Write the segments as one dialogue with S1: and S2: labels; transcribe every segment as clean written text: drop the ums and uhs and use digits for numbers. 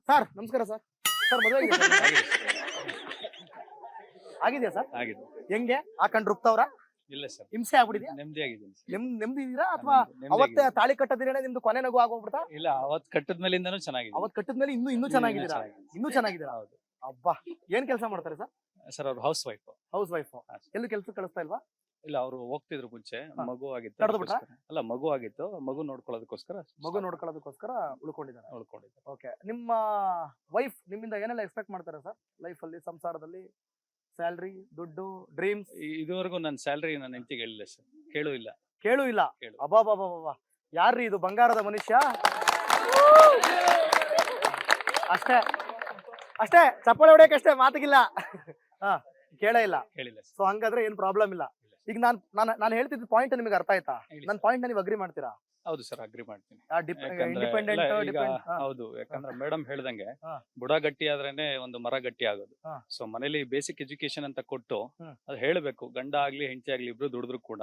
S1: Sir ನಮಸ್ಕಾರ sir. Sir ಮದುವೆ ಆಗಿದೆಯಾ ಸರ್?
S2: ಆಗಿದೆ.
S1: ಹೆಂಗೆ ಹಾಕೊಂಡ್ ರುಪ್ತವ್ರ?
S2: ಇಲ್ಲ ಸರ್,
S1: ಹಿಂಸೆ ಆಗ್ಬಿಟ್ಟಿದ್ಯಾ?
S2: ನೆಮ್ಮದಿ ಆಗಿದ್ದೀನಿ.
S1: ನೆಮ್ಮದಿ ಇದೀರಾ ಅಥವಾ ಅವತ್ತೇ ತಾಳಿ ಕಟ್ಟದಿರೇನೆ ನಿಮ್ದು ಕೊನೆ ನಗು ಆಗೋಗ್ಬಿಡ್ತಾ?
S2: ಇಲ್ಲ, ಅವತ್ ಕಟ್ಟದ ಮೇಲಿಂದನೂ ಚೆನ್ನಾಗಿದೆ.
S1: ಅವತ್ ಕಟ್ಟಿದ್ಮೇಲೆ ಇನ್ನೂ ಚೆನ್ನಾಗಿದ್ದೀರಾ? ಇನ್ನೂ ಚೆನ್ನಾಗಿದ್ದೀರಾ?
S2: ಹೌದು
S1: ಅಬ್ಬಾ, ಏನ್ ಕೆಲಸ ಮಾಡ್ತಾರೆ ಸರ್?
S2: ಸರ್. ಅವ್ರು ಹೌಸ್ ವೈಫ್.
S1: House wife. ಎಲ್ಲೂ ಕೆಲ್ಸಕ್ಕೆ ಕಳಿಸ್ತಾ ಇಲ್ವಾ?
S2: ಇಲ್ಲ, ಅವ್ರು ಹೋಗ್ತಿದ್ರು ಮುಂಚೆ. ಮಗು ಆಗಿತ್ತು,
S1: ತಡೆದ್ಬಿಟ್ರಾ?
S2: ಅಲ್ಲ ಮಗು ಆಗಿತ್ತು, ಮಗು ನೋಡ್ಕೊಳ್ಳೋದಕ್ಕೋಸ್ಕರ
S1: ಉಳ್ಕೊಂಡಿದ್ದಾರೆ.
S2: ಉಳ್ಕೊಂಡಿದ್ರು.
S1: ಓಕೆ, ನಿಮ್ಮ ವೈಫ್ ನಿಮ್ಮಿಂದ ಏನೆಲ್ಲ ಎಕ್ಸ್ಪೆಕ್ಟ್ ಮಾಡ್ತಾರೆ ಸರ್ ಲೈಫ್ ಅಲ್ಲಿ, ಸಂಸಾರದಲ್ಲಿ? ಸ್ಯಾಲ್ರಿ, ದುಡ್ಡು, ಡ್ರೀಮ್ಸ್?
S2: ಇದುವರೆಗೂ ನನ್ನ ಸ್ಯಾಲ್ರಿ ನನ್ನ ಹೆಂಡತಿಗೆ ಹೇಳಿಲ್ಲ ಸರ್, ಕೇಳೂ ಇಲ್ಲ.
S1: ಕೇಳು ಇಲ್ಲ?
S2: ಕೇಳು.
S1: ಅಬ್ಬಾ, ಯಾರ್ರೀ ಇದು ಬಂಗಾರದ ಮನುಷ್ಯ? ಅಷ್ಟೇ ಅಷ್ಟೇ, ಚಪ್ಪಾಳೆ ಹೊಡೆಯಕ್ಕೆ ಅಷ್ಟೇ, ಮಾತಿಗಿಲ್ಲ. ಹಾ, ಕೇಳೇ ಇಲ್ಲ.
S2: ಕೇಳಿಲ್ಲ
S1: ಸೊ ಹಂಗಾದ್ರೆ ಏನ್ ಪ್ರಾಬ್ಲಮ್ ಇಲ್ಲ. ಈಗ ನಾನು ಹೇಳ್ತಿದ್ದ ಪಾಯಿಂಟ್ ನಿಮಗೆ ಅರ್ಥ ಆಯ್ತಾ? ನನ್ನ ಪಾಯಿಂಟ್ ನೀವು ಅಗ್ರಿ ಮಾಡ್ತೀರಾ?
S2: ಹೌದು ಸರ್, ಅಗ್ರಿ ಮಾಡ್ತೀನಿ.
S1: ಇಂಡಿಪೆಂಡೆಂಟ್.
S2: ಹೌದು, ಯಾಕಂದ್ರೆ ಮೇಡಮ್ ಹೇಳ್ದಂಗೆ
S1: ಹಾ.
S2: ಬುಡ ಗಟ್ಟಿ ಆದ್ರೇನೆ ಒಂದು ಮರ ಗಟ್ಟಿ ಆಗೋದು.
S1: ಹಾ.
S2: ಸೊ ಮನೇಲಿ ಬೇಸಿಕ್ ಎಜುಕೇಶನ್ ಅಂತ ಕೊಟ್ಟು ಅದು ಹೇಳ್ಬೇಕು. ಗಂಡ ಆಗ್ಲಿ ಹೆಂಡತಿ ಆಗ್ಲಿ ಇಬ್ರು ದುಡಿದ್ರು ಕೂಡ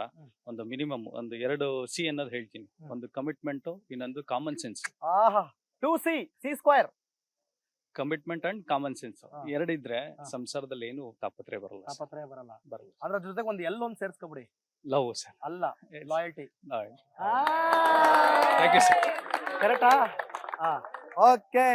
S2: ಒಂದು ಮಿನಿಮಮ್ ಒಂದು 2 C ಅನ್ನೋದು ಹೇಳ್ತೀನಿ. ಒಂದು ಕಮಿಟ್ಮೆಂಟ್, ಇನ್ನೊಂದು ಕಾಮನ್ ಸೆನ್ಸ್.
S1: ಆಹಾ, 2C, C².
S2: Commitment and common sense ಎರಡಿದ್ರೆ ಸಂಸಾರದಲ್ಲಿ ಏನು ತಾಪತ್ರೆ ಬರಲ್ಲ.
S1: ಅದ್ರ ಜೊತೆಗೆ ಒಂದು ಒಂದು ಸೇರ್ಸ್ಕೊಬಿಡಿ.
S2: ಲವ್ ಸರ್,
S1: ಅಲ್ಲ ಲಾಯಲ್ಟಿ.
S2: Thank you sir.
S1: ಕರೆಕ್ಟಾ? ಓಕೆ.